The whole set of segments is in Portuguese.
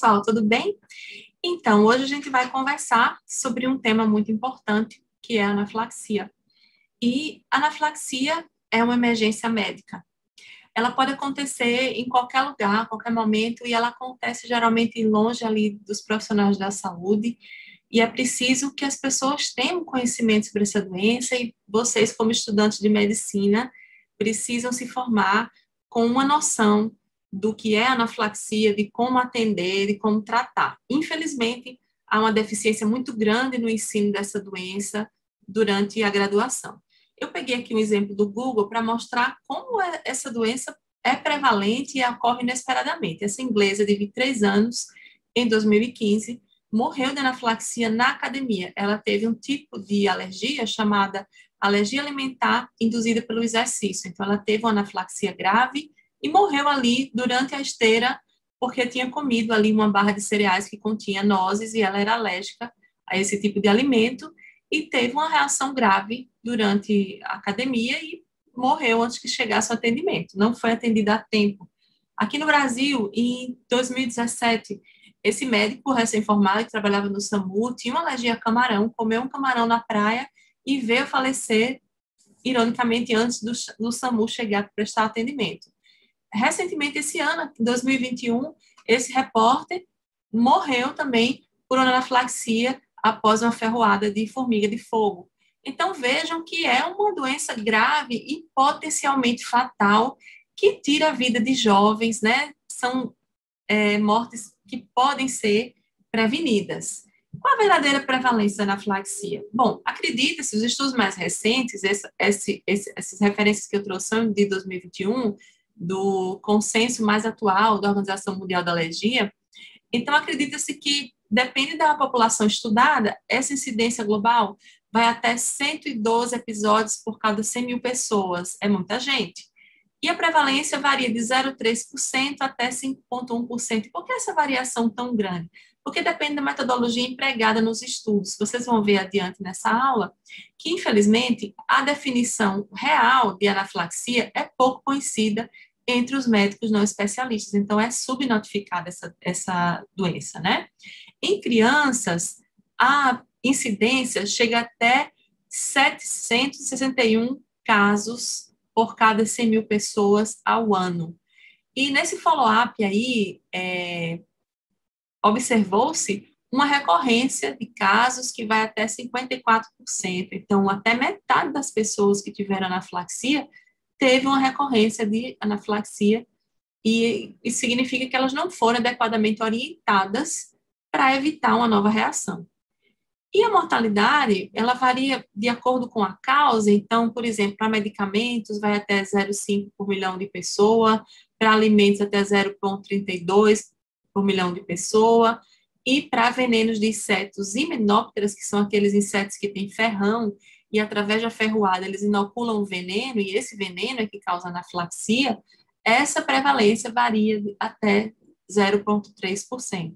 pessoal, tudo bem? Então, hoje a gente vai conversar sobre um tema muito importante, que é a anafilaxia. E a anafilaxia é uma emergência médica. Ela pode acontecer em qualquer lugar, a qualquer momento, e ela acontece geralmente longe ali dos profissionais da saúde, e é preciso que as pessoas tenham conhecimento sobre essa doença, e vocês, como estudantes de medicina, precisam se formar com uma noção do que é anafilaxia, de como atender, de como tratar. Infelizmente, há uma deficiência muito grande no ensino dessa doença durante a graduação. Eu peguei aqui um exemplo do Google para mostrar como essa doença é prevalente e ocorre inesperadamente. Essa inglesa de 23 anos, em 2015, morreu de anafilaxia na academia. Ela teve um tipo de alergia chamada alergia alimentar induzida pelo exercício. Então, ela teve uma anafilaxia grave e morreu ali durante a esteira porque tinha comido ali uma barra de cereais que continha nozes e ela era alérgica a esse tipo de alimento e teve uma reação grave durante a academia e morreu antes que chegasse o atendimento. Não foi atendida a tempo. Aqui no Brasil, em 2017, esse médico recém-formado que trabalhava no SAMU tinha uma alergia a camarão, comeu um camarão na praia e veio falecer, ironicamente, antes do SAMU chegar para prestar atendimento. Recentemente, esse ano, em 2021, esse repórter morreu também por anafilaxia após uma ferroada de formiga de fogo. Então, vejam que é uma doença grave e potencialmente fatal que tira a vida de jovens, né? São mortes que podem ser prevenidas. Qual a verdadeira prevalência da anafilaxia? Bom, acredita-se, os estudos mais recentes, essas referências que eu trouxe são de 2021, do consenso mais atual da Organização Mundial da Alergia, então acredita-se que, depende da população estudada, essa incidência global vai até 112 episódios por cada 100 mil pessoas, é muita gente. E a prevalência varia de 0,3% até 5,1%. Por que essa variação tão grande? Porque depende da metodologia empregada nos estudos. Vocês vão ver adiante nessa aula que, infelizmente, a definição real de anafilaxia é pouco conhecida entre os médicos não especialistas. Então, é subnotificada essa doença, né? Em crianças, a incidência chega até 761 casos por cada 100 mil pessoas ao ano. E nesse follow-up aí, observou-se uma recorrência de casos que vai até 54%. Então, até metade das pessoas que tiveram anafilaxia teve uma recorrência de anafilaxia e isso significa que elas não foram adequadamente orientadas para evitar uma nova reação. E a mortalidade, ela varia de acordo com a causa, então, por exemplo, para medicamentos vai até 0,5 por milhão de pessoa, para alimentos até 0,32 por milhão de pessoa, e para venenos de insetos himenópteras, que são aqueles insetos que têm ferrão, e através da ferroada eles inoculam o veneno, e esse veneno é que causa anafilaxia, essa prevalência varia até 0,3%.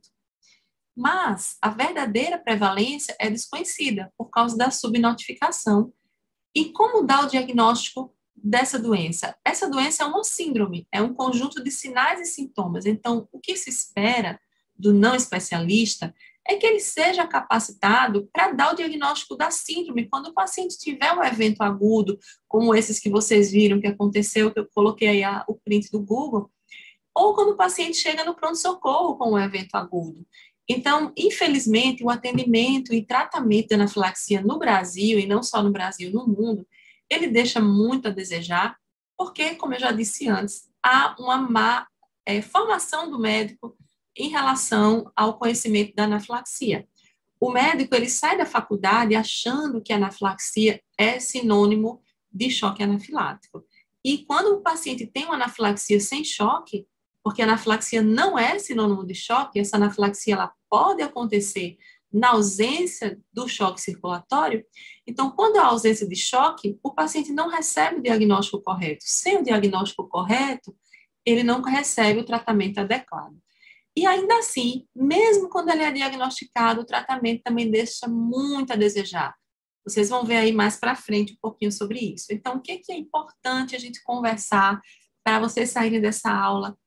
Mas a verdadeira prevalência é desconhecida por causa da subnotificação. E como dar o diagnóstico dessa doença? Essa doença é uma síndrome, é um conjunto de sinais e sintomas. Então, o que se espera do não especialista é que ele seja capacitado para dar o diagnóstico da síndrome quando o paciente tiver um evento agudo, como esses que vocês viram que aconteceu, que eu coloquei aí o print do Google, ou quando o paciente chega no pronto-socorro com um evento agudo. Então, infelizmente, o atendimento e tratamento da anafilaxia no Brasil, e não só no Brasil, no mundo, ele deixa muito a desejar, porque, como eu já disse antes, há uma má formação do médico em relação ao conhecimento da anafilaxia. O médico, ele sai da faculdade achando que a anafilaxia é sinônimo de choque anafilático. E quando o paciente tem uma anafilaxia sem choque, porque a anafilaxia não é sinônimo de choque, essa anafilaxia ela pode acontecer na ausência do choque circulatório. Então, quando há ausência de choque, o paciente não recebe o diagnóstico correto. Sem o diagnóstico correto, ele não recebe o tratamento adequado. E ainda assim, mesmo quando ele é diagnosticado, o tratamento também deixa muito a desejar. Vocês vão ver aí mais para frente um pouquinho sobre isso. Então, o que é importante a gente conversar para vocês saírem dessa aula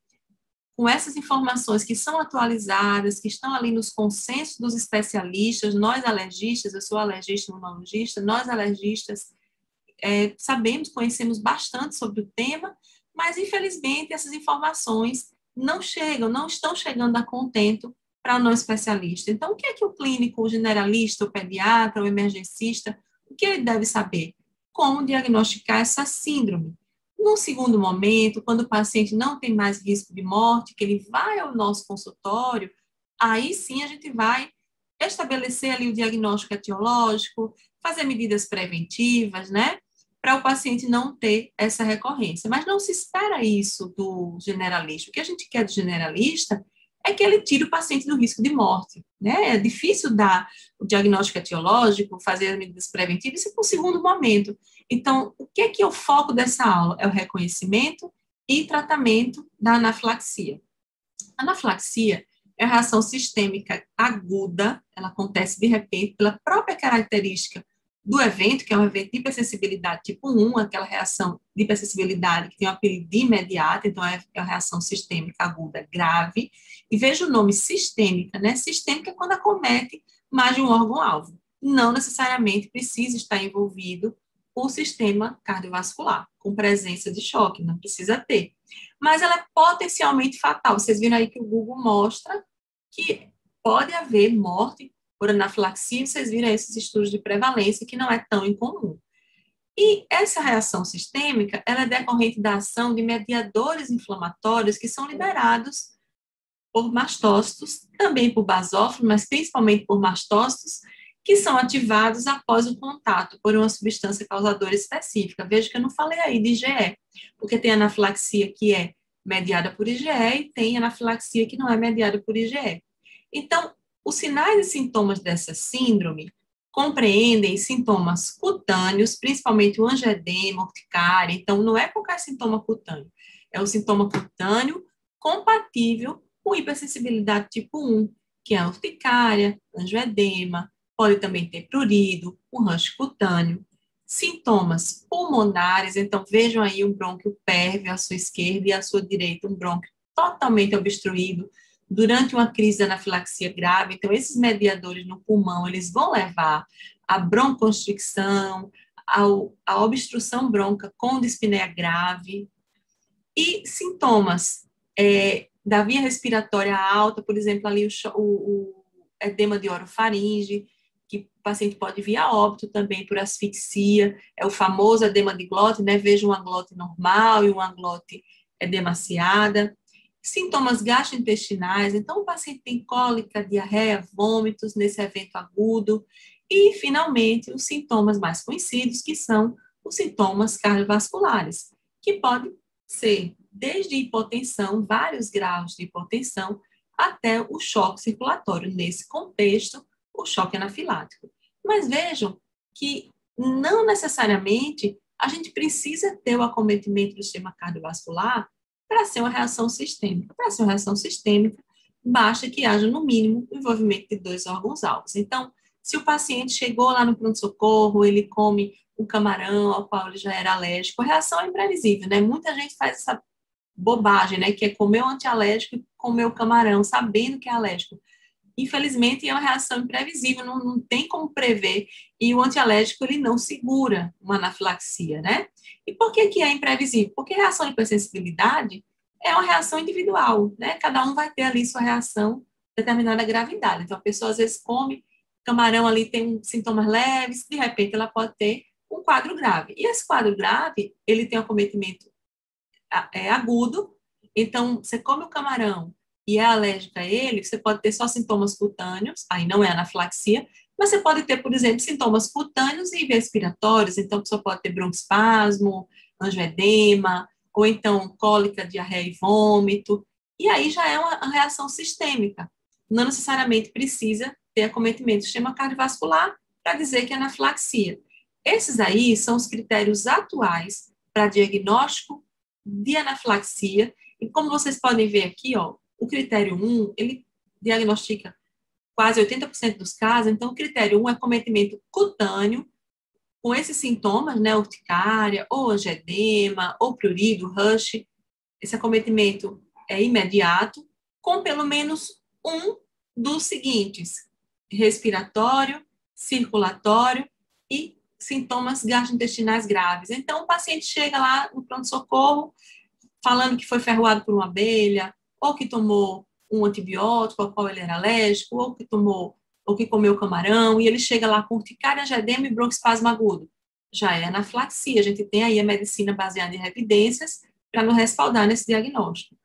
com essas informações que são atualizadas, que estão ali nos consensos dos especialistas, nós alergistas, eu sou alergista imunologista, nós alergistas sabemos, conhecemos bastante sobre o tema, mas infelizmente essas informações não estão chegando a contento para o não especialista. Então, o que é que o clínico, o generalista, o pediatra, o emergencista, o que ele deve saber? Como diagnosticar essa síndrome? Num segundo momento, quando o paciente não tem mais risco de morte, que ele vai ao nosso consultório, aí sim a gente vai estabelecer ali o diagnóstico etiológico, fazer medidas preventivas, né? Para o paciente não ter essa recorrência. Mas não se espera isso do generalista. O que a gente quer do generalista é que ele tire o paciente do risco de morte, né? É difícil dar o diagnóstico etiológico, fazer as medidas preventivas, isso é para o segundo momento. Então, o que é o foco dessa aula? É o reconhecimento e tratamento da anafilaxia. A anafilaxia é a reação sistêmica aguda, ela acontece de repente pela própria característica do evento, que é um evento de hipersensibilidade tipo 1, aquela reação de hipersensibilidade que tem o apelido de imediata, então é uma reação sistêmica aguda grave, e veja o nome sistêmica, né? Sistêmica é quando acomete mais de um órgão-alvo. Não necessariamente precisa estar envolvido o sistema cardiovascular, com presença de choque, não precisa ter. Mas ela é potencialmente fatal. Vocês viram aí que o Google mostra que pode haver morte por anafilaxia, vocês viram esses estudos de prevalência, que não é tão incomum. E essa reação sistêmica, ela é decorrente da ação de mediadores inflamatórios que são liberados por mastócitos, também por basófilos, mas principalmente por mastócitos, que são ativados após o contato por uma substância causadora específica. Veja que eu não falei aí de IgE, porque tem anafilaxia que é mediada por IgE e tem anafilaxia que não é mediada por IgE. Então, os sinais e sintomas dessa síndrome compreendem sintomas cutâneos, principalmente o angioedema, urticária. Então, não é qualquer sintoma cutâneo, é o sintoma cutâneo compatível com hipersensibilidade tipo 1, que é a urticária, angioedema, pode também ter prurido, um rush cutâneo. Sintomas pulmonares, então vejam aí um brônquio pérvio à sua esquerda e à sua direita, um brônquio totalmente obstruído durante uma crise de anafilaxia grave. Então, esses mediadores no pulmão, eles vão levar à broncoconstricção, à obstrução brônquica com dispneia grave. E sintomas da via respiratória alta, por exemplo, ali o edema de orofaringe, que o paciente pode vir a óbito também por asfixia, é o famoso edema de glote, né? Veja uma glote normal e uma glote edemaciada. Sintomas gastrointestinais, então o paciente tem cólica, diarreia, vômitos nesse evento agudo. E, finalmente, os sintomas mais conhecidos, que são os sintomas cardiovasculares, que podem ser desde hipotensão, vários graus de hipotensão, até o choque circulatório. Nesse contexto, o choque anafilático. Mas vejam que não necessariamente a gente precisa ter o acometimento do sistema cardiovascular para ser uma reação sistêmica. Para ser uma reação sistêmica, basta que haja, no mínimo, o envolvimento de dois órgãos-alvos. Então, se o paciente chegou lá no pronto-socorro, ele come um camarão ao qual ele já era alérgico, a reação é imprevisível, né? Muita gente faz essa bobagem, né? Que é comer o antialérgico e comer o camarão, sabendo que é alérgico. Infelizmente, é uma reação imprevisível, não tem como prever, e o antialérgico, ele não segura uma anafilaxia, né? E por que é imprevisível? Porque a reação de hipersensibilidade é uma reação individual, né? Cada um vai ter ali sua reação de determinada gravidade. Então, a pessoa, às vezes, come camarão ali, tem sintomas leves, de repente, ela pode ter um quadro grave. E esse quadro grave, ele tem um acometimento agudo, então, você come o camarão e é alérgica a ele, você pode ter só sintomas cutâneos, aí não é anafilaxia, mas você pode ter, por exemplo, sintomas cutâneos e respiratórios, então a pessoa pode ter broncoespasmo, angioedema, ou então cólica, diarreia e vômito, e aí já é uma reação sistêmica. Não necessariamente precisa ter acometimento do sistema cardiovascular para dizer que é anafilaxia. Esses aí são os critérios atuais para diagnóstico de anafilaxia, e como vocês podem ver aqui, ó, o critério 1, ele diagnostica quase 80% dos casos, então o critério 1 é acometimento cutâneo, com esses sintomas, né, urticária, ou angioedema, ou prurido, rush. Esse acometimento imediato, com pelo menos um dos seguintes: respiratório, circulatório e sintomas gastrointestinais graves. Então, o paciente chega lá no pronto-socorro falando que foi ferroado por uma abelha, ou que tomou um antibiótico ao qual ele era alérgico, ou que comeu camarão, e ele chega lá com urticária, angedema e broncoespasmo agudo. Já é anafilaxia. A gente tem aí a medicina baseada em evidências para nos respaldar nesse diagnóstico.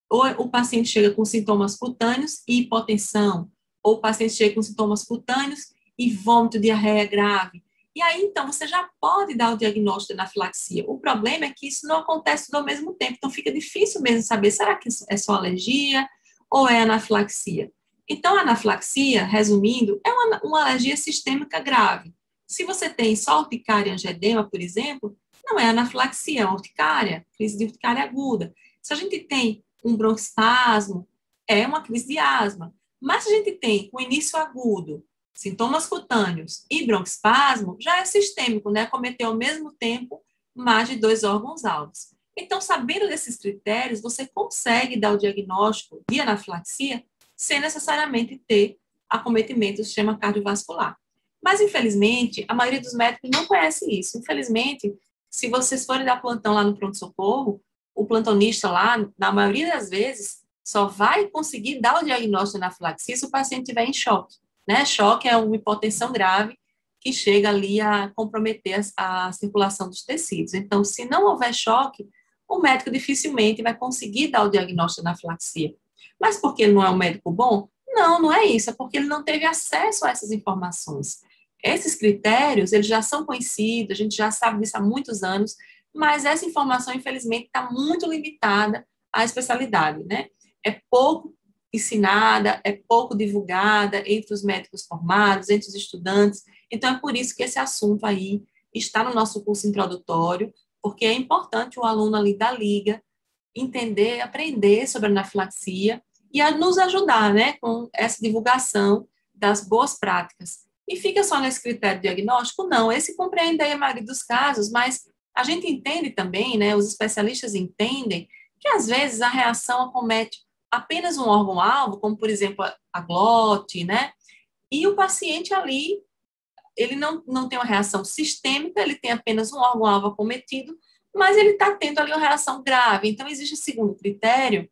Ou o paciente chega com sintomas cutâneos e hipotensão, ou o paciente chega com sintomas cutâneos e vômito, diarreia grave. E aí, então, você já pode dar o diagnóstico de anafilaxia. O problema é que isso não acontece tudo ao mesmo tempo, então fica difícil mesmo saber, será que é só alergia ou é anafilaxia? Então, a anafilaxia, resumindo, é uma alergia sistêmica grave. Se você tem só urticária e angedema, por exemplo, não é anafilaxia, é uma urticária, crise de urticária aguda. Se a gente tem um broncoespasmo, é uma crise de asma. Mas se a gente tem com início agudo, sintomas cutâneos e broncoespasmo, já é sistêmico, né? Acometeu ao mesmo tempo mais de 2 órgãos-alvos. Então, sabendo desses critérios, você consegue dar o diagnóstico de anafilaxia sem necessariamente ter acometimento do sistema cardiovascular. Mas, infelizmente, a maioria dos médicos não conhece isso. Infelizmente, se vocês forem dar plantão lá no pronto-socorro, o plantonista lá, na maioria das vezes, só vai conseguir dar o diagnóstico de anafilaxia se o paciente estiver em choque. Né? Choque é uma hipotensão grave que chega ali a comprometer a circulação dos tecidos. Então, se não houver choque, o médico dificilmente vai conseguir dar o diagnóstico de anafilaxia. Mas porque ele não é um médico bom? Não, não é isso, é porque ele não teve acesso a essas informações. Esses critérios, eles já são conhecidos, a gente já sabe disso há muitos anos, mas essa informação, infelizmente, está muito limitada à especialidade, né? É pouco ensinada, é pouco divulgada entre os médicos formados, entre os estudantes. Então, é por isso que esse assunto aí está no nosso curso introdutório, porque é importante o aluno ali da liga entender, aprender sobre a anafilaxia e a nos ajudar, né, com essa divulgação das boas práticas. E fica só nesse critério diagnóstico? Não, esse compreende aí a maioria dos casos, mas a gente entende também, né, os especialistas entendem que às vezes a reação acomete apenas um órgão-alvo, como por exemplo a glote, né, e o paciente ali, ele não tem uma reação sistêmica, ele tem apenas um órgão-alvo acometido, mas ele está tendo ali uma reação grave. Então, existe o segundo critério,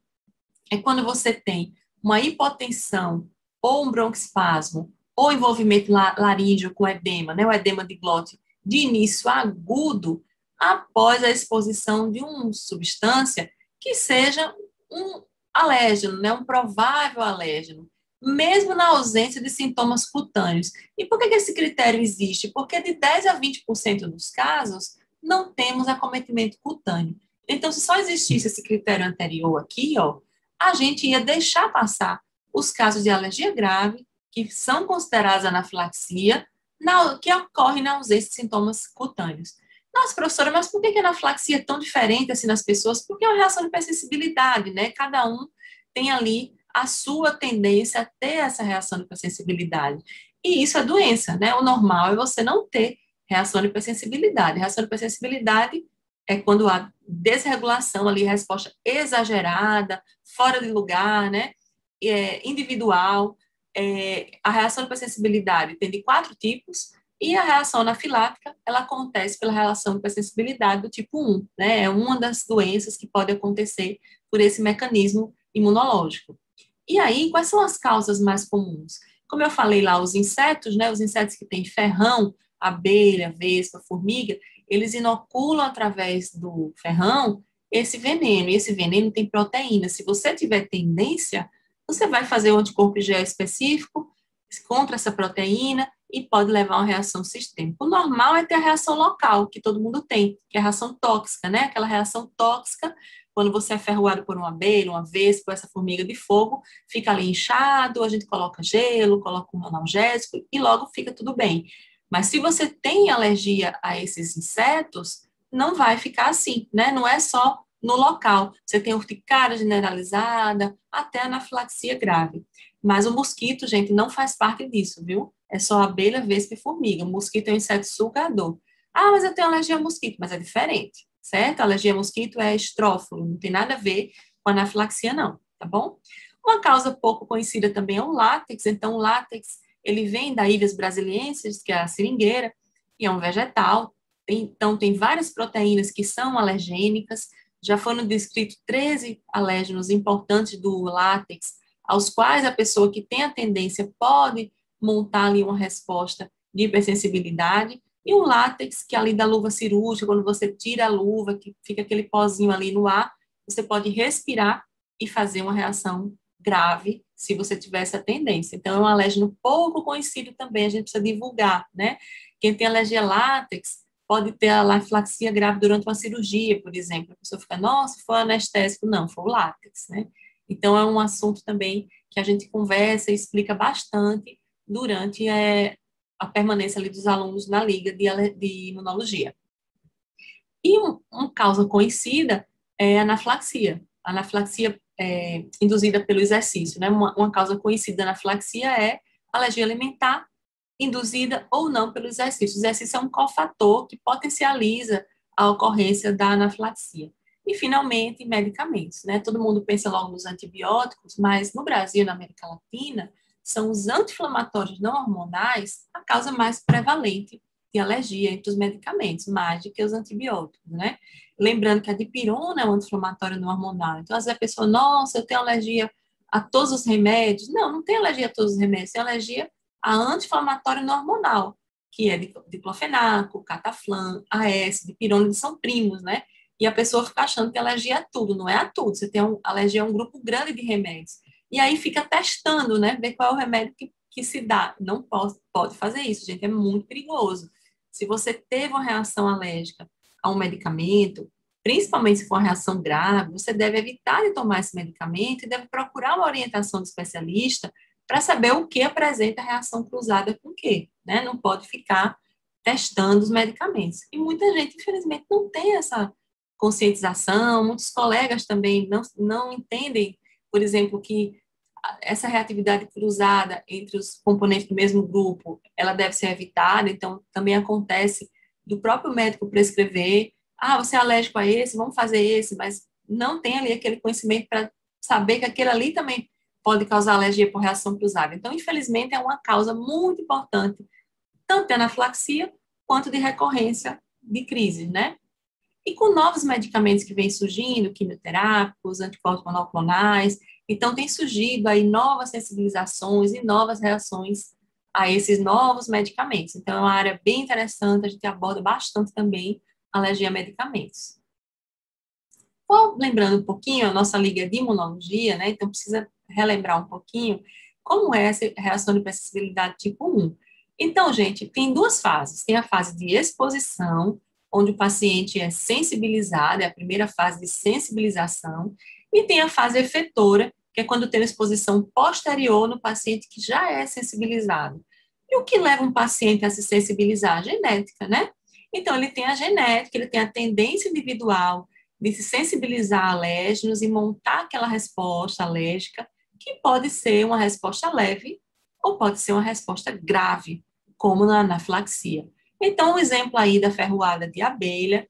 é quando você tem uma hipotensão ou um broncoespasmo ou envolvimento laríngeo com edema, né, o edema de glote de início agudo, após a exposição de uma substância que seja um alérgeno, né, um provável alérgeno, mesmo na ausência de sintomas cutâneos. E por que esse critério existe? Porque de 10 a 20% dos casos, não temos acometimento cutâneo. Então, se só existisse esse critério anterior aqui, ó, a gente ia deixar passar os casos de alergia grave, que são considerados anafilaxia, que ocorrem na ausência de sintomas cutâneos. Nossa, professora, mas por que a anafilaxia é tão diferente assim nas pessoas? Porque é uma reação de hipersensibilidade, né? Cada um tem ali a sua tendência a ter essa reação de hipersensibilidade. E isso é doença, né? O normal é você não ter reação de hipersensibilidade. Reação de hipersensibilidade é quando há desregulação ali, resposta exagerada, fora de lugar, né? Individual. A reação de hipersensibilidade tem de 4 tipos, e a reação anafilática, ela acontece pela reação de hipersensibilidade do tipo 1, né? É uma das doenças que pode acontecer por esse mecanismo imunológico. E aí, quais são as causas mais comuns? Como eu falei lá, os insetos, né? Os insetos que têm ferrão, abelha, vespa, formiga, eles inoculam através do ferrão esse veneno, e esse veneno tem proteína. Se você tiver tendência, você vai fazer o anticorpo IgE específico contra essa proteína e pode levar a uma reação sistêmica. O normal é ter a reação local, que todo mundo tem, que é a reação tóxica, né? Aquela reação tóxica, quando você é ferroado por uma abelha, uma vespa, essa formiga de fogo, fica ali inchado, a gente coloca gelo, coloca um analgésico e logo fica tudo bem. Mas se você tem alergia a esses insetos, não vai ficar assim, né? Não é só no local. Você tem urticária generalizada, até anafilaxia grave. Mas o mosquito, gente, não faz parte disso, viu? É só abelha, vespa e formiga. O mosquito é um inseto sugador. Ah, mas eu tenho alergia a mosquito, mas é diferente, certo? A alergia a mosquito é estrófilo, não tem nada a ver com Com anafilaxia, não, tá bom? Uma causa pouco conhecida também é o látex. Então, o látex, ele vem da Ives brasiliensis, que é a seringueira, e é um vegetal. Então, tem várias proteínas que são alergênicas. Já foram descritos 13 alérgenos importantes do látex, aos quais a pessoa que tem a tendência pode montar ali uma resposta de hipersensibilidade. E o látex, que é ali da luva cirúrgica, quando você tira a luva, que fica aquele pozinho ali no ar, você pode respirar e fazer uma reação grave se você tiver essa tendência. Então, é um alérgeno pouco conhecido também, a gente precisa divulgar, né? Quem tem alergia a látex pode ter a anafilaxia grave durante uma cirurgia, por exemplo. A pessoa fica, nossa, foi anestésico. Não, foi o látex, né? Então, é um assunto também que a gente conversa e explica bastante durante a permanência ali dos alunos na liga de imunologia. E uma causa conhecida é a anafilaxia. A anafilaxia induzida pelo exercício, né? Uma causa conhecida da anafilaxia é alergia alimentar induzida ou não pelo exercício. O exercício é um cofator que potencializa a ocorrência da anafilaxia. E, finalmente, medicamentos, né? Todo mundo pensa logo nos antibióticos, mas no Brasil e na América Latina, são os anti-inflamatórios não hormonais a causa mais prevalente de alergia entre os medicamentos, mais do que os antibióticos, né? Lembrando que a dipirona é um anti-inflamatório não hormonal. Então, às vezes a pessoa, nossa, eu tenho alergia a todos os remédios. Não, não tem alergia a todos os remédios, tem alergia a anti-inflamatório não hormonal, que é diclofenaco, cataflã, AS, dipirona, eles são primos, né? E a pessoa fica achando que alergia é a tudo, não é a tudo. Você tem alergia a um grupo grande de remédios. E aí fica testando, né? Ver qual é o remédio que se dá. Não pode fazer isso, gente, é muito perigoso. Se você teve uma reação alérgica a um medicamento, principalmente se for uma reação grave, você deve evitar de tomar esse medicamento e deve procurar uma orientação do especialista para saber o que apresenta reação cruzada com o quê, né? Não pode ficar testando os medicamentos. E muita gente, infelizmente, não tem essa conscientização, muitos colegas também não entendem, por exemplo, que essa reatividade cruzada entre os componentes do mesmo grupo, ela deve ser evitada, então também acontece do próprio médico prescrever, você é alérgico a esse, vamos fazer esse, mas não tem ali aquele conhecimento para saber que aquele ali também pode causar alergia por reação cruzada. Então, infelizmente, é uma causa muito importante, tanto de anafilaxia quanto de recorrência de crises, né? E com novos medicamentos que vêm surgindo, quimioterápicos, anticorpos monoclonais, então tem surgido aí novas sensibilizações e novas reações a esses novos medicamentos. Então é uma área bem interessante, a gente aborda bastante também alergia a medicamentos. Bom, lembrando um pouquinho, a nossa liga de imunologia, né? Então precisa relembrar um pouquinho como é essa reação de hipersensibilidade tipo 1. Então, gente, tem duas fases. Tem a fase de exposição, onde o paciente é sensibilizado, é a primeira fase de sensibilização, e tem a fase efetora, que é quando tem uma exposição posterior no paciente que já é sensibilizado. E o que leva um paciente a se sensibilizar? A genética, né? Então, ele tem a genética, ele tem a tendência individual de se sensibilizar a alérgenos e montar aquela resposta alérgica, que pode ser uma resposta leve ou pode ser uma resposta grave, como na anafilaxia. Então, um exemplo aí da ferroada de abelha,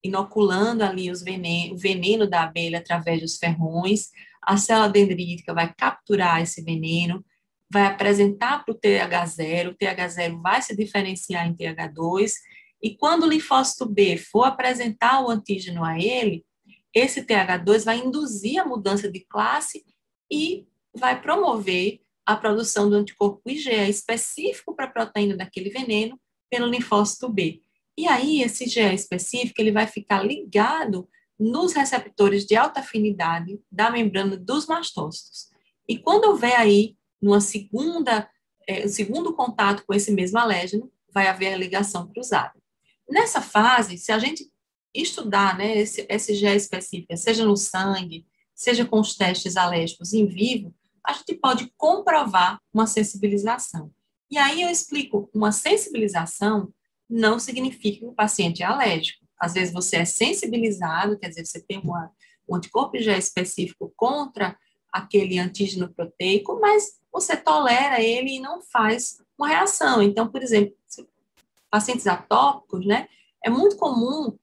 inoculando ali o veneno da abelha através dos ferrões, a célula dendrítica vai capturar esse veneno, vai apresentar para o TH0, o TH0 vai se diferenciar em TH2, e quando o linfócito B for apresentar o antígeno a ele, esse TH2 vai induzir a mudança de classe e vai promover a produção do anticorpo IgE específico para a proteína daquele veneno pelo linfócito B. E aí, esse IgE específico, ele vai ficar ligado nos receptores de alta afinidade da membrana dos mastócitos. E quando houver aí, segundo contato com esse mesmo alérgeno, vai haver a ligação cruzada. Nessa fase, se a gente estudar, né, esse IgE específico, seja no sangue, seja com os testes alérgicos em vivo, a gente pode comprovar uma sensibilização. E aí eu explico, uma sensibilização não significa que o paciente é alérgico. Às vezes você é sensibilizado, quer dizer, você tem um anticorpo IgE específico contra aquele antígeno proteico, mas você tolera ele e não faz uma reação. Então, por exemplo, pacientes atópicos, né, é muito comum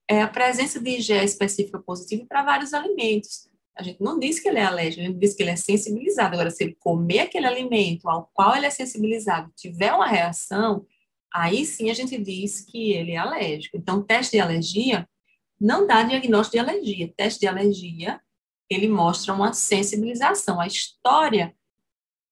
a presença de IgE específica positiva para vários alimentos. A gente não diz que ele é alérgico, a gente diz que ele é sensibilizado. Agora, se ele comer aquele alimento ao qual ele é sensibilizado, tiver uma reação, aí sim a gente diz que ele é alérgico. Então, teste de alergia não dá diagnóstico de alergia. Teste de alergia, ele mostra uma sensibilização. A história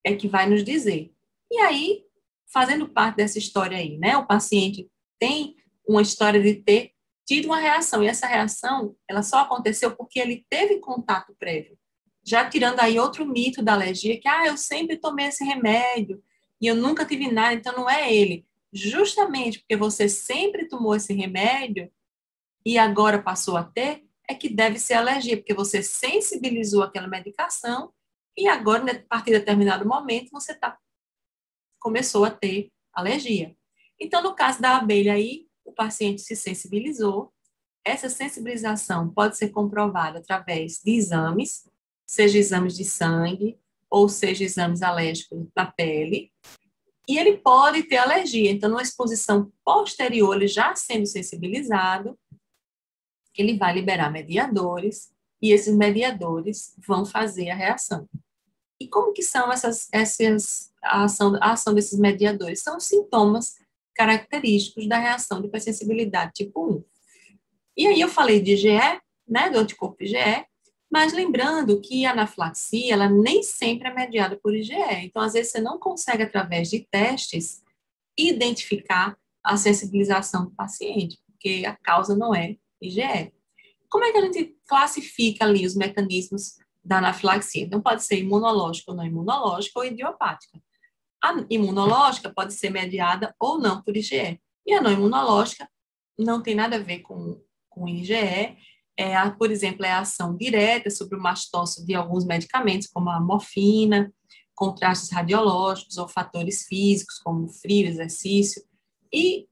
é que vai nos dizer. E aí, fazendo parte dessa história aí, né? O paciente tem uma história de ter tido uma reação, e essa reação, ela só aconteceu porque ele teve contato prévio. Já tirando aí outro mito da alergia, que, eu sempre tomei esse remédio, e eu nunca tive nada, então não é ele. Justamente porque você sempre tomou esse remédio, e agora passou a ter, é que deve ser alergia, porque você sensibilizou aquela medicação, e agora, a partir de determinado momento, você começou a ter alergia. Então, no caso da abelha aí, o paciente se sensibilizou. Essa sensibilização pode ser comprovada através de exames, seja exames de sangue, ou seja exames alérgicos da pele, e ele pode ter alergia. Então, numa exposição posterior, ele já sendo sensibilizado, ele vai liberar mediadores, e esses mediadores vão fazer a reação. E como que são a ação desses mediadores? São sintomas característicos da reação de hipersensibilidade tipo 1. E aí eu falei de IgE, né, do anticorpo IgE, mas lembrando que a anafilaxia, ela nem sempre é mediada por IgE. Então, às vezes, você não consegue, através de testes, identificar a sensibilização do paciente, porque a causa não é IgE. Como é que a gente classifica ali os mecanismos da anafilaxia? Então, pode ser imunológica ou não imunológica, ou idiopática. A imunológica pode ser mediada ou não por IgE. E a não imunológica não tem nada a ver com IgE. Por exemplo, é a ação direta sobre o mastócito de alguns medicamentos, como a morfina, contrastes radiológicos ou fatores físicos, como frio, exercício. E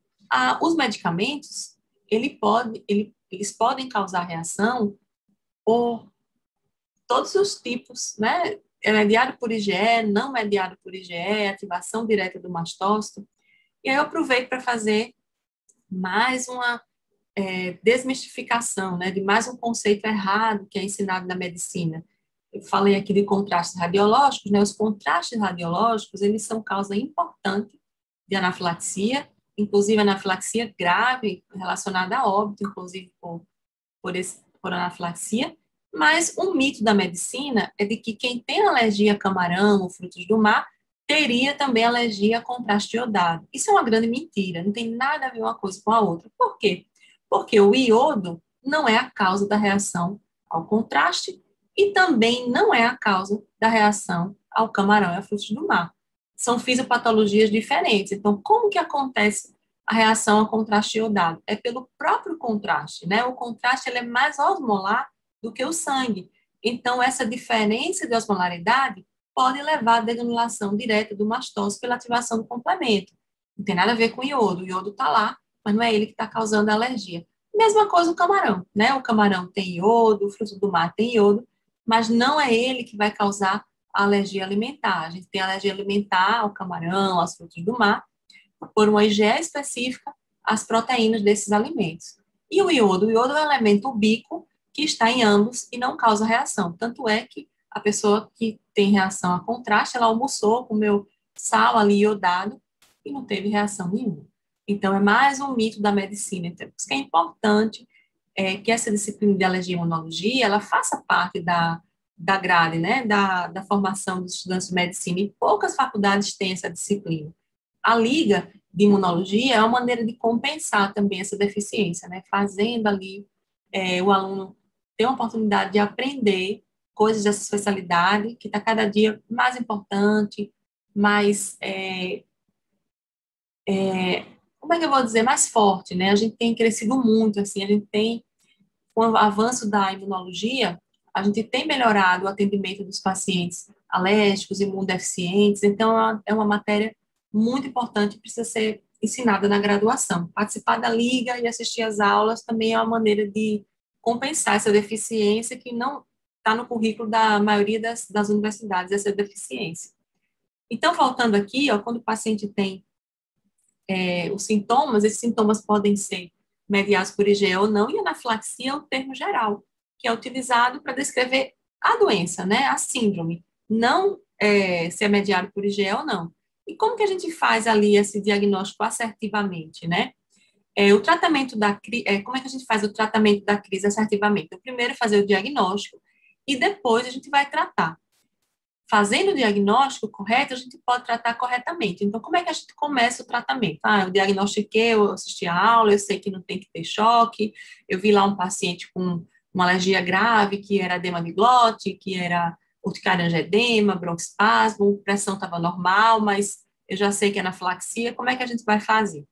os medicamentos, eles podem causar reação por todos os tipos, né? É mediado por IgE, não mediado por IgE, ativação direta do mastócito. E aí eu aproveito para fazer mais uma desmistificação, né, de mais um conceito errado que é ensinado na medicina. Eu falei aqui de contrastes radiológicos, né? Os contrastes radiológicos, eles são causa importante de anafilaxia, inclusive anafilaxia grave, relacionada a óbito, inclusive por anafilaxia. Mas um mito da medicina é de que quem tem alergia a camarão ou frutos do mar teria também alergia a contraste iodado. Isso é uma grande mentira, não tem nada a ver uma coisa com a outra. Por quê? Porque o iodo não é a causa da reação ao contraste e também não é a causa da reação ao camarão e a frutos do mar. São fisiopatologias diferentes. Então, como que acontece a reação ao contraste iodado? É pelo próprio contraste, né? O contraste ele é mais osmolar do que o sangue. Então, essa diferença de osmolaridade pode levar à degranulação direta do mastócito pela ativação do complemento. Não tem nada a ver com o iodo. O iodo está lá, mas não é ele que está causando a alergia. Mesma coisa o camarão, né? O camarão tem iodo, o fruto do mar tem iodo, mas não é ele que vai causar a alergia alimentar. A gente tem alergia alimentar ao camarão, aos frutos do mar, por uma IgE específica às proteínas desses alimentos. E o iodo é um elemento ubíquo que está em ambos e não causa reação. Tanto é que a pessoa que tem reação a contraste, ela almoçou, comeu sal ali iodado e não teve reação nenhuma. Então, é mais um mito da medicina. Então, por isso que é importante que essa disciplina de alergia e imunologia, ela faça parte da grade, né, da formação dos estudantes de medicina, e poucas faculdades têm essa disciplina. A liga de imunologia é uma maneira de compensar também essa deficiência, né, fazendo ali o aluno ter uma oportunidade de aprender coisas dessa especialidade, que está cada dia mais importante, mais, como é que eu vou dizer, mais forte, né? A gente tem crescido muito, assim, a gente tem, com o avanço da imunologia, a gente tem melhorado o atendimento dos pacientes alérgicos, imunodeficientes, então é uma matéria muito importante que precisa ser ensinada na graduação. Participar da liga e assistir às aulas também é uma maneira de compensar essa deficiência que não está no currículo da maioria das universidades, essa deficiência. Então, voltando aqui, ó, quando o paciente tem os sintomas, esses sintomas podem ser mediados por IgE ou não, e anafilaxia é o termo geral, que é utilizado para descrever a doença, né? A síndrome, não se é mediado por IgE ou não. E como que a gente faz ali esse diagnóstico assertivamente, né? O tratamento da como é que a gente faz o tratamento da crise assertivamente? Então, primeiro fazer o diagnóstico e depois a gente vai tratar. Fazendo o diagnóstico correto, a gente pode tratar corretamente. Então, como é que a gente começa o tratamento? Eu diagnostiquei, eu assisti a aula, eu sei que não tem que ter choque, eu vi lá um paciente com uma alergia grave, que era edema de glote, que era urticária angedema, broncoespasmo, pressão estava normal, mas eu já sei que é anafilaxia, como é que a gente vai fazer?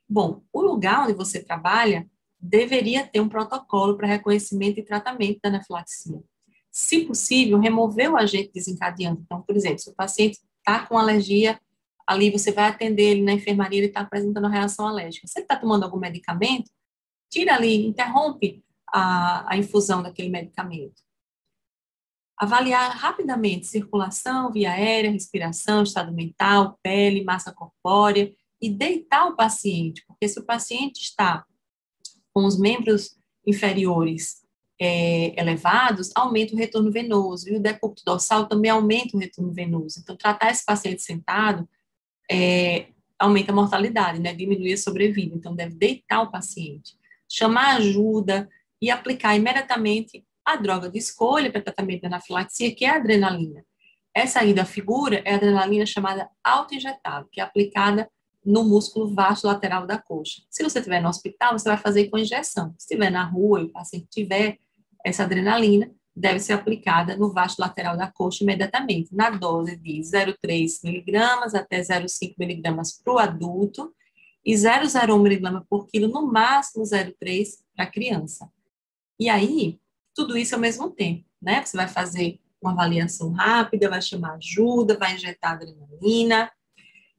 Bom, o lugar onde você trabalha deveria ter um protocolo para reconhecimento e tratamento da anafilaxia. Se possível, remover o agente desencadeante. Então, por exemplo, se o paciente está com alergia, ali você vai atender ele na enfermaria, ele está apresentando reação alérgica. Se ele está tomando algum medicamento, tira ali, interrompe a infusão daquele medicamento. Avaliar rapidamente circulação, via aérea, respiração, estado mental, pele, massa corpórea e deitar o paciente, porque se o paciente está com os membros inferiores elevados, aumenta o retorno venoso, e o decúbito dorsal também aumenta o retorno venoso. Então, tratar esse paciente sentado aumenta a mortalidade, né? Diminui a sobrevida. Então, deve deitar o paciente, chamar ajuda e aplicar imediatamente a droga de escolha para tratamento da anafilaxia, que é a adrenalina. Essa aí da figura é a adrenalina chamada autoinjetável, que é aplicada no músculo vasto lateral da coxa. Se você estiver no hospital, você vai fazer com injeção. Se estiver na rua e o paciente tiver essa adrenalina, deve ser aplicada no vasto lateral da coxa imediatamente, na dose de 0,3 miligramas até 0,5 miligramas para o adulto e 0,01 miligrama por quilo, no máximo 0,3 para a criança. E aí, tudo isso ao mesmo tempo, né? Você vai fazer uma avaliação rápida, vai chamar ajuda, vai injetar adrenalina,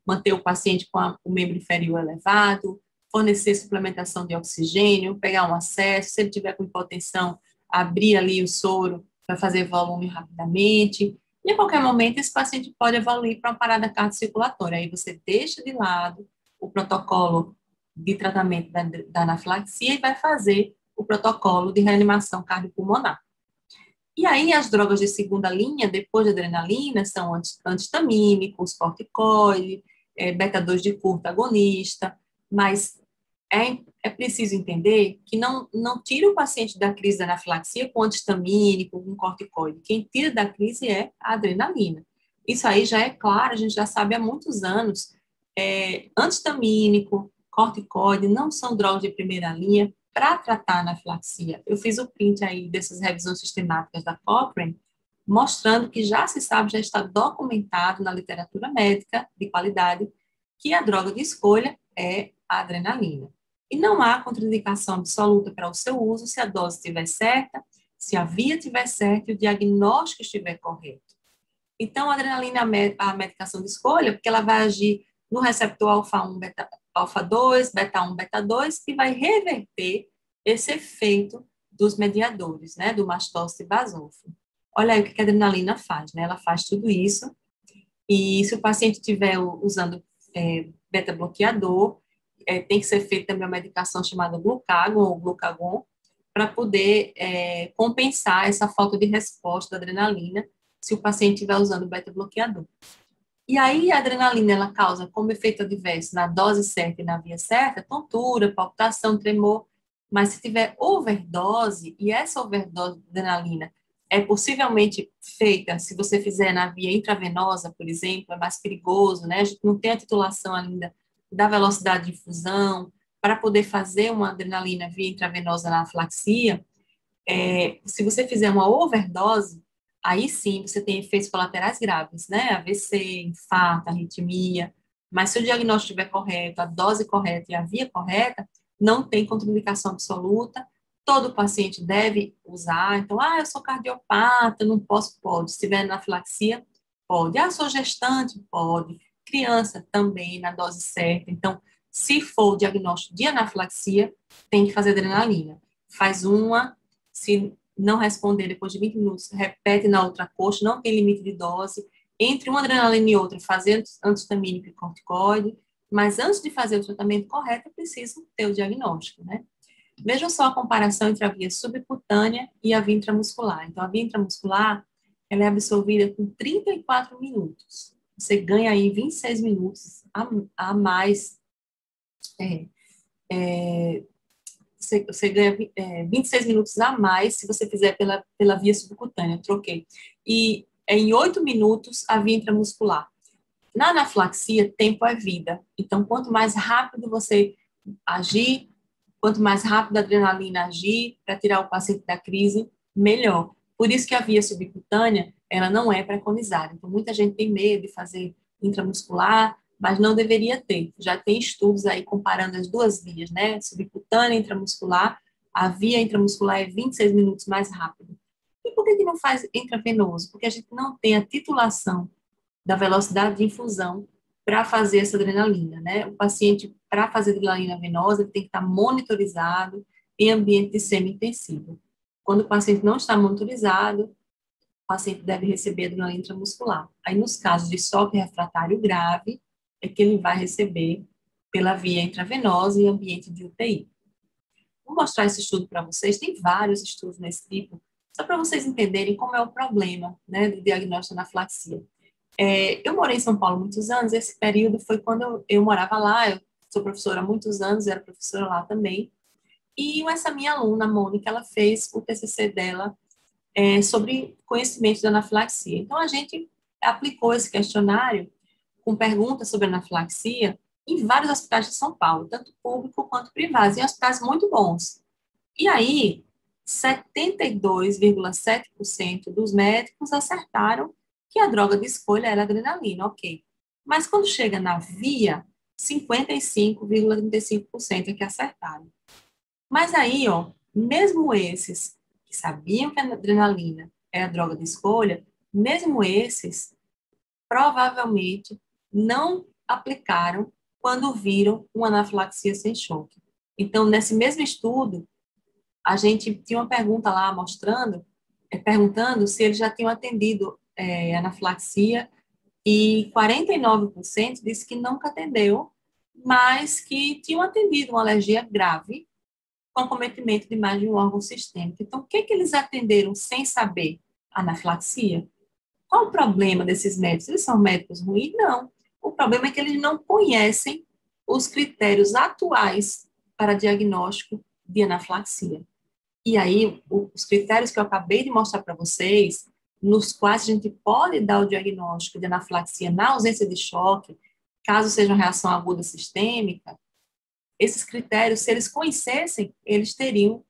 manter o paciente com o membro inferior elevado, fornecer suplementação de oxigênio, pegar um acesso, se ele tiver com hipotensão, abrir ali o soro para fazer volume rapidamente. E a qualquer momento esse paciente pode evoluir para uma parada cardiocirculatória. Aí você deixa de lado o protocolo de tratamento da anafilaxia e vai fazer o protocolo de reanimação cardiopulmonar. E aí, as drogas de segunda linha, depois da adrenalina, são antihistamínicos, corticoide, beta-2 de curta agonista, mas é preciso entender que não tira o paciente da crise da anafilaxia com antihistamínico, com corticoide. Quem tira da crise é a adrenalina. Isso aí já é claro, a gente já sabe há muitos anos. Antihistamínico, corticoide não são drogas de primeira linha para tratar a anafilaxia. Eu fiz o print aí dessas revisões sistemáticas da Cochrane, mostrando que já se sabe, já está documentado na literatura médica de qualidade, que a droga de escolha é a adrenalina. E não há contraindicação absoluta para o seu uso se a dose estiver certa, se a via estiver certa e o diagnóstico estiver correto. Então, a adrenalina é a medicação de escolha, porque ela vai agir no receptor alfa-1, alfa-2, beta-1, beta-2, e vai reverter esse efeito dos mediadores, né, do mastócito e basófilo. Olha aí o que a adrenalina faz, né? Ela faz tudo isso, e se o paciente estiver usando beta-bloqueador, tem que ser feita também uma medicação chamada glucagon ou glucagon, para poder compensar essa falta de resposta da adrenalina, se o paciente estiver usando beta-bloqueador. E aí a adrenalina, ela causa como efeito adverso na dose certa e na via certa, tontura, palpitação, tremor, mas se tiver overdose, e essa overdose de adrenalina é possivelmente feita, se você fizer na via intravenosa, por exemplo, é mais perigoso, né? A gente não tem a titulação ainda da velocidade de infusão, para poder fazer uma adrenalina via intravenosa na anafilaxia, se você fizer uma overdose, aí sim você tem efeitos colaterais graves, né? AVC, infarto, arritmia, mas se o diagnóstico estiver correto, a dose correta e a via correta, não tem contraindicação absoluta, todo paciente deve usar. Então, eu sou cardiopata, não posso, pode. Se tiver anafilaxia, pode. Eu sou gestante, pode. Criança também, na dose certa. Então, se for o diagnóstico de anafilaxia, tem que fazer adrenalina. Faz uma, se não responder depois de 20 minutos, repete na outra coxa, não tem limite de dose. Entre uma adrenalina e outra, fazer antihistamínico e corticoide, mas antes de fazer o tratamento correto, é preciso ter o diagnóstico, né? Vejam só a comparação entre a via subcutânea e a via intramuscular. Então, a via intramuscular, ela é absorvida com 34 minutos. Você ganha aí 26 minutos a mais. É, você ganha 26 minutos a mais se você fizer pela via subcutânea, troquei. E em 8 minutos a via intramuscular. Na anaflaxia, tempo é vida. Então, quanto mais rápido você agir, quanto mais rápido a adrenalina agir para tirar o paciente da crise, melhor. Por isso que a via subcutânea, ela não é preconizada. Então, muita gente tem medo de fazer intramuscular, mas não deveria ter. Já tem estudos aí comparando as duas vias, né? Subcutânea e intramuscular. A via intramuscular é 26 minutos mais rápido. E por que não faz intravenoso? Porque a gente não tem a titulação da velocidade de infusão para fazer essa adrenalina, né? O paciente, para fazer adrenalina venosa, ele tem que estar monitorizado em ambiente de semi-intensivo. Quando o paciente não está monitorizado, o paciente deve receber adrenalina intramuscular. Aí, nos casos de choque refratário grave, é que ele vai receber pela via intravenosa em ambiente de UTI. Vou mostrar esse estudo para vocês, tem vários estudos nesse tipo, só para vocês entenderem como é o problema, né, do diagnóstico da anaflaxia. Eu morei em São Paulo muitos anos, esse período foi quando eu morava lá, eu sou professora há muitos anos, era professora lá também, e essa minha aluna, Mônica, ela fez o TCC dela sobre conhecimento da anafilaxia. Então, a gente aplicou esse questionário com perguntas sobre anafilaxia em vários hospitais de São Paulo, tanto público quanto privados, e hospitais muito bons. E aí, 72,7% dos médicos acertaram que a droga de escolha era adrenalina, ok. Mas quando chega na via, 55,35% é que acertaram. Mas aí, ó, mesmo esses que sabiam que a adrenalina é a droga de escolha, mesmo esses provavelmente não aplicaram quando viram uma anafilaxia sem choque. Então, nesse mesmo estudo, a gente tinha uma pergunta lá mostrando, perguntando se eles já tinham atendido anafilaxia e 49% disse que nunca atendeu, mas que tinham atendido uma alergia grave com acometimento de mais de um órgão sistêmico. Então, o que que eles atenderam sem saber? Anafilaxia? Qual o problema desses médicos? Eles são médicos ruins? Não. O problema é que eles não conhecem os critérios atuais para diagnóstico de anafilaxia. E aí, os critérios que eu acabei de mostrar para vocês, nos quais a gente pode dar o diagnóstico de anafilaxia na ausência de choque, caso seja uma reação aguda sistêmica, esses critérios, se eles conhecessem, eles teriam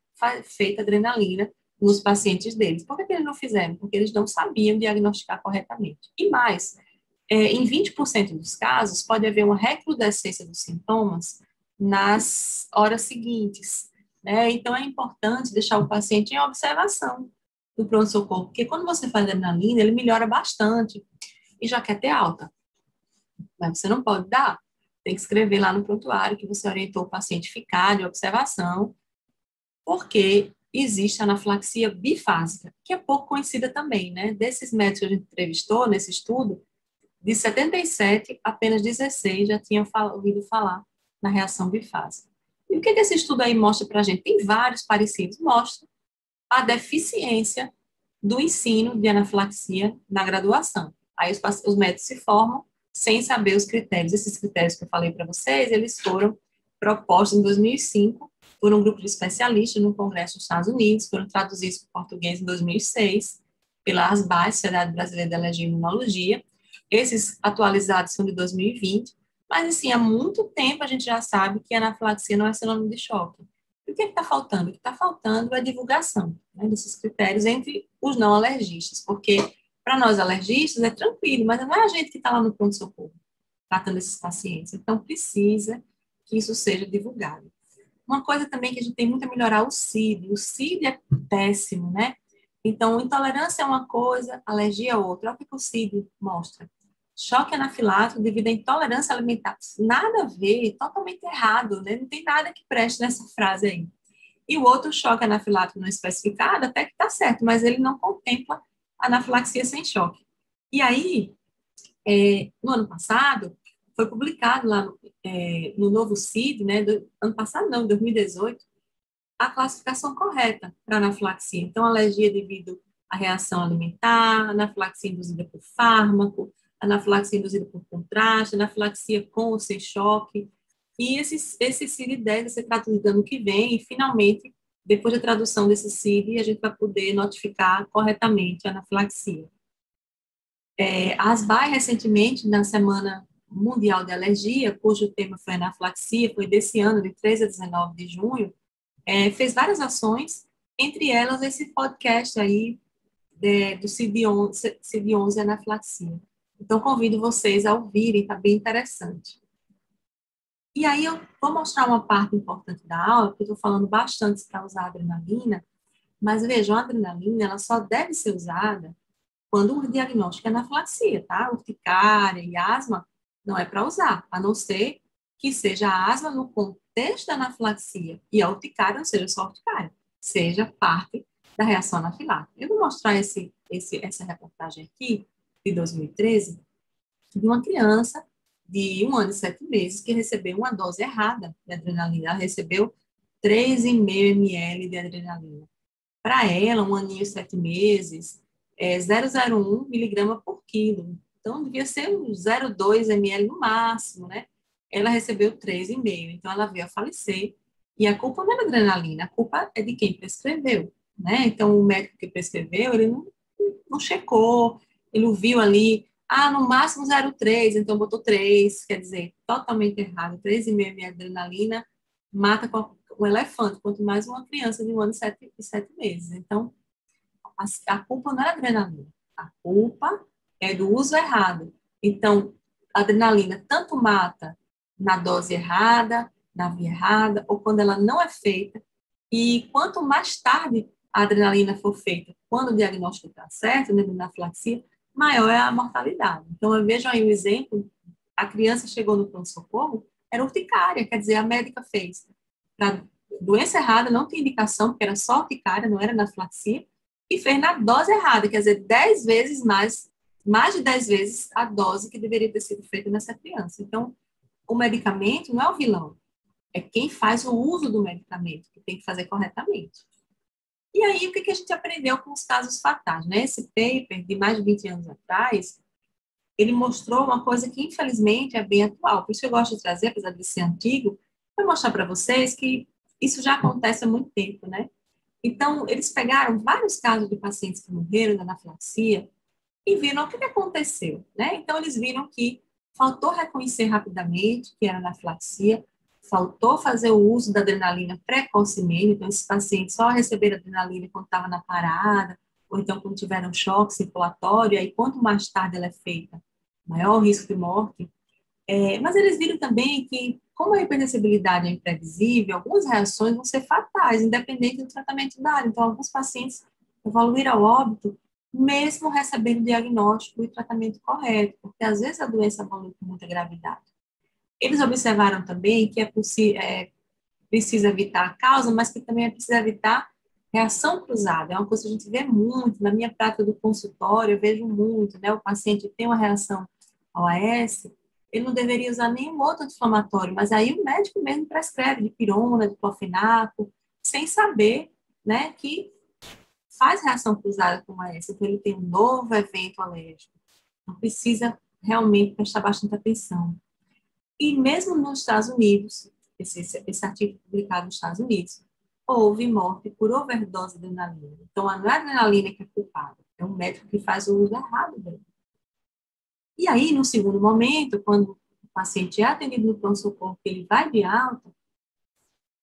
feito adrenalina nos pacientes deles. Por que eles não fizeram? Porque eles não sabiam diagnosticar corretamente. E mais, em 20% dos casos, pode haver uma recrudescência dos sintomas nas horas seguintes, né? Então, é importante deixar o paciente em observação do pronto-socorro, porque quando você faz adrenalina, ele melhora bastante e já quer ter alta. Mas você não pode dar. Tem que escrever lá no prontuário que você orientou o paciente a ficar de observação, porque existe a anafilaxia bifásica, que é pouco conhecida também, né? Desses médicos que a gente entrevistou nesse estudo, de 77, apenas 16 já tinham ouvido falar na reação bifásica. E o que esse estudo aí mostra para a gente? Tem vários parecidos. Mostra a deficiência do ensino de anafilaxia na graduação. Aí os médicos se formam sem saber os critérios. Esses critérios que eu falei para vocês, eles foram propostos em 2005 por um grupo de especialistas no Congresso dos Estados Unidos, foram traduzidos para o português em 2006 pela ASBAI, Sociedade Brasileira de Alergia e Imunologia. Esses atualizados são de 2020, mas assim, há muito tempo a gente já sabe que a anafilaxia não é sinônimo de choque. E o que está faltando? O que está faltando é a divulgação, né, desses critérios entre os não alergistas, porque para nós alergistas é tranquilo, mas não é a gente que está lá no pronto-socorro tratando esses pacientes. Então, precisa que isso seja divulgado. Uma coisa também que a gente tem muito a melhorar o CID. O CID é péssimo, né? Então, intolerância é uma coisa, alergia é outra. Olha o que o CID mostra. Choque anafilático devido à intolerância alimentar. Nada a ver, totalmente errado, né? Não tem nada que preste nessa frase aí. E o outro choque anafilático não especificado, até que está certo, mas ele não contempla anafilaxia sem choque. E aí, no ano passado, foi publicado lá no novo CID, né, ano passado não, 2018, a classificação correta para anafilaxia. Então, alergia devido à reação alimentar, anafilaxia induzida por fármaco, anafilaxia induzida por contraste, anafilaxia com ou sem choque. E esse CID-10 vai ser traduzido ano que vem, e finalmente, depois da tradução desse CID, a gente vai poder notificar corretamente a anafilaxia. A ASBAI, recentemente, na Semana Mundial de Alergia, cujo tema foi anafilaxia, foi desse ano, de 13 a 19 de junho, fez várias ações, entre elas esse podcast aí do CID-11 anafilaxia. Então, convido vocês a ouvirem, está bem interessante. E aí eu vou mostrar uma parte importante da aula, porque eu estou falando bastante para usar adrenalina, mas vejam, a adrenalina ela só deve ser usada quando o diagnóstico é anafilaxia, tá? Urticária e asma não é para usar, a não ser que seja a asma no contexto da anafilaxia e a urticária não seja só urticária, seja parte da reação anafilática. Eu vou mostrar essa reportagem aqui, de 2013, de uma criança de 1 ano e 7 meses que recebeu uma dose errada de adrenalina. Ela recebeu 3,5 ml de adrenalina. Para ela, 1 aninho e 7 meses, 0,01 miligrama por quilo. Então, devia ser um 0,2 ml no máximo, né? Ela recebeu 3,5, então ela veio a falecer. E a culpa não é da adrenalina, a culpa é de quem prescreveu, né? Então, o médico que prescreveu, ele não checou, ele viu ali, no máximo 0,3, então botou 3, quer dizer, totalmente errado. 3,5 ml de adrenalina mata um elefante, quanto mais uma criança de 1 ano e 7 meses. Então, a culpa não é a adrenalina, a culpa é do uso errado. Então, a adrenalina tanto mata na dose errada, na via errada, ou quando ela não é feita, e quanto mais tarde a adrenalina for feita, quando o diagnóstico está certo, né, na anafilaxia, maior é a mortalidade. Então, eu vejo aí um exemplo, a criança chegou no pronto-socorro, era urticária, quer dizer, a médica fez para doença errada, não tem indicação, porque era só urticária, não era anafilaxia, e fez na dose errada, quer dizer, 10 vezes mais de 10 vezes a dose que deveria ter sido feita nessa criança. Então, o medicamento não é o vilão, é quem faz o uso do medicamento, que tem que fazer corretamente. E aí, o que a gente aprendeu com os casos fatais, né? Esse paper, de mais de 20 anos atrás, ele mostrou uma coisa que, infelizmente, é bem atual. Por isso que eu gosto de trazer, apesar de ser antigo, para mostrar para vocês que isso já acontece há muito tempo, né? Então, eles pegaram vários casos de pacientes que morreram da anafilaxia e viram o que aconteceu, né? Então, eles viram que faltou reconhecer rapidamente que era anafilaxia, faltou fazer o uso da adrenalina precocemente, então esses pacientes só receberam adrenalina quando estava na parada, ou então quando tiveram choque circulatório, e aí quanto mais tarde ela é feita, maior o risco de morte. Mas eles viram também que, como a hipersensibilidade é imprevisível, algumas reações vão ser fatais, independente do tratamento dado. Então, alguns pacientes evoluíram ao óbito, mesmo recebendo o diagnóstico e tratamento correto, porque às vezes a doença evolui com muita gravidade. Eles observaram também que precisa evitar a causa, mas que também é preciso evitar reação cruzada. É uma coisa que a gente vê muito, na minha prática do consultório, eu vejo muito, né? O paciente tem uma reação ao AS, ele não deveria usar nenhum outro anti-inflamatório, mas aí o médico mesmo prescreve dipirona, diclofenaco, sem saber, né, que faz reação cruzada com o AS, então ele tem um novo evento alérgico. Então precisa realmente prestar bastante atenção. E mesmo nos Estados Unidos, esse artigo publicado nos Estados Unidos, houve morte por overdose de adrenalina. Então, não é a adrenalina que é culpada, é um médico que faz o uso errado dela. E aí, no segundo momento, quando o paciente é atendido no pronto-socorro, que ele vai de alta,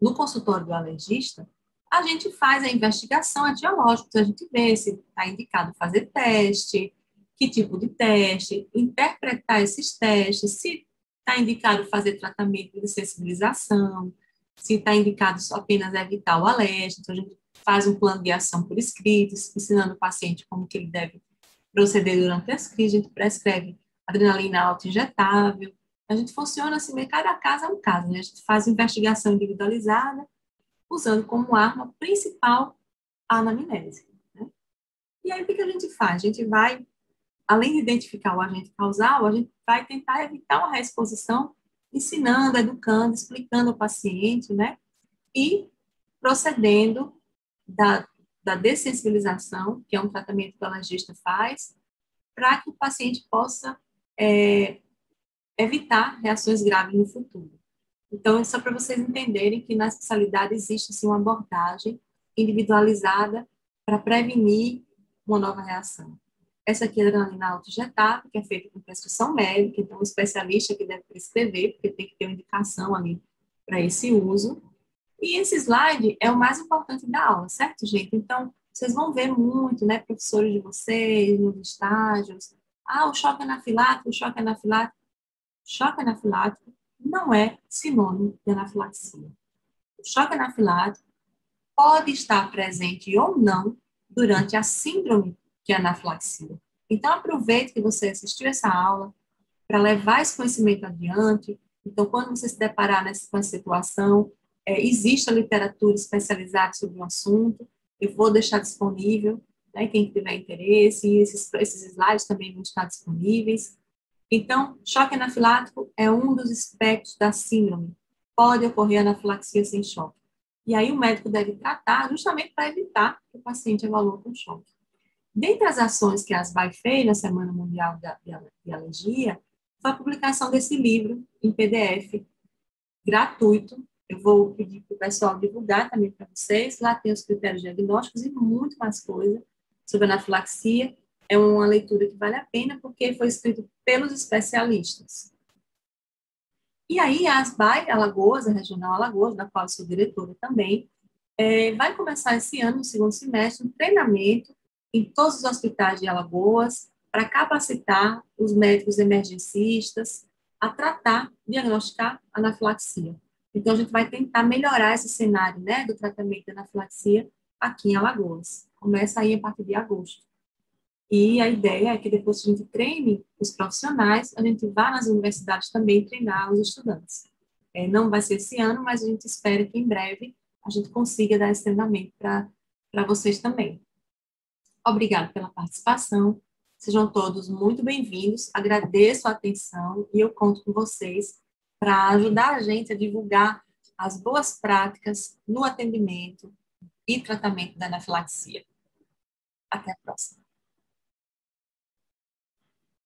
no consultório do alergista, a gente faz a investigação etiológica, a gente vê se está indicado fazer teste, que tipo de teste, interpretar esses testes, se está indicado fazer tratamento de sensibilização, se está indicado só apenas evitar o alérgico, então a gente faz um plano de ação por escrito, ensinando o paciente como que ele deve proceder durante as crises, a gente prescreve adrenalina auto-injetável, a gente funciona assim, cada caso é um caso, né? A gente faz investigação individualizada, usando como arma principal a anamnese. Né? E aí, o que a gente faz? A gente vai, além de identificar o agente causal, a gente vai tentar evitar uma reexposição, ensinando, educando, explicando ao paciente, né? E procedendo da dessensibilização, que é um tratamento que o alergista faz, para que o paciente possa evitar reações graves no futuro. Então, é só para vocês entenderem que na especialidade existe sim, uma abordagem individualizada para prevenir uma nova reação. Essa aqui é a adrenalina autoinjetável, que é feita com prescrição médica, então o especialista que deve prescrever, porque tem que ter uma indicação ali para esse uso. E esse slide é o mais importante da aula, certo, gente? Então, vocês vão ver muito, né, professores de vocês, nos estágios, o choque anafilático, o choque anafilático. Choque anafilático não é sinônimo de anafilaxia. O choque anafilático pode estar presente ou não durante a síndrome que é a anafilaxia. Então, aproveite que você assistiu essa aula para levar esse conhecimento adiante. Então, quando você se deparar com essa situação, existe a literatura especializada sobre o assunto, eu vou deixar disponível, né, quem tiver interesse, e esses slides também vão estar disponíveis. Então, choque anafilático é um dos aspectos da síndrome. Pode ocorrer anafilaxia sem choque. E aí o médico deve tratar justamente para evitar que o paciente evolua com choque. Dentre as ações que a ASBAI fez na Semana Mundial de Alergia, foi a publicação desse livro em PDF, gratuito. Eu vou pedir para o pessoal divulgar também para vocês. Lá tem os critérios diagnósticos e muito mais coisa sobre anafilaxia. É uma leitura que vale a pena porque foi escrito pelos especialistas. E aí a ASBAI Alagoas, a Regional Alagoas, da qual eu sou diretora também, vai começar esse ano, no segundo semestre, um treinamento em todos os hospitais de Alagoas para capacitar os médicos emergencistas a tratar, diagnosticar anafilaxia. Então, a gente vai tentar melhorar esse cenário, né, do tratamento da anafilaxia aqui em Alagoas. Começa aí a partir de agosto. E a ideia é que depois que a gente treine os profissionais, a gente vá nas universidades também treinar os estudantes. Não vai ser esse ano, mas a gente espera que em breve a gente consiga dar esse treinamento para vocês também. Obrigada pela participação. Sejam todos muito bem-vindos. Agradeço a atenção e eu conto com vocês para ajudar a gente a divulgar as boas práticas no atendimento e tratamento da anafilaxia. Até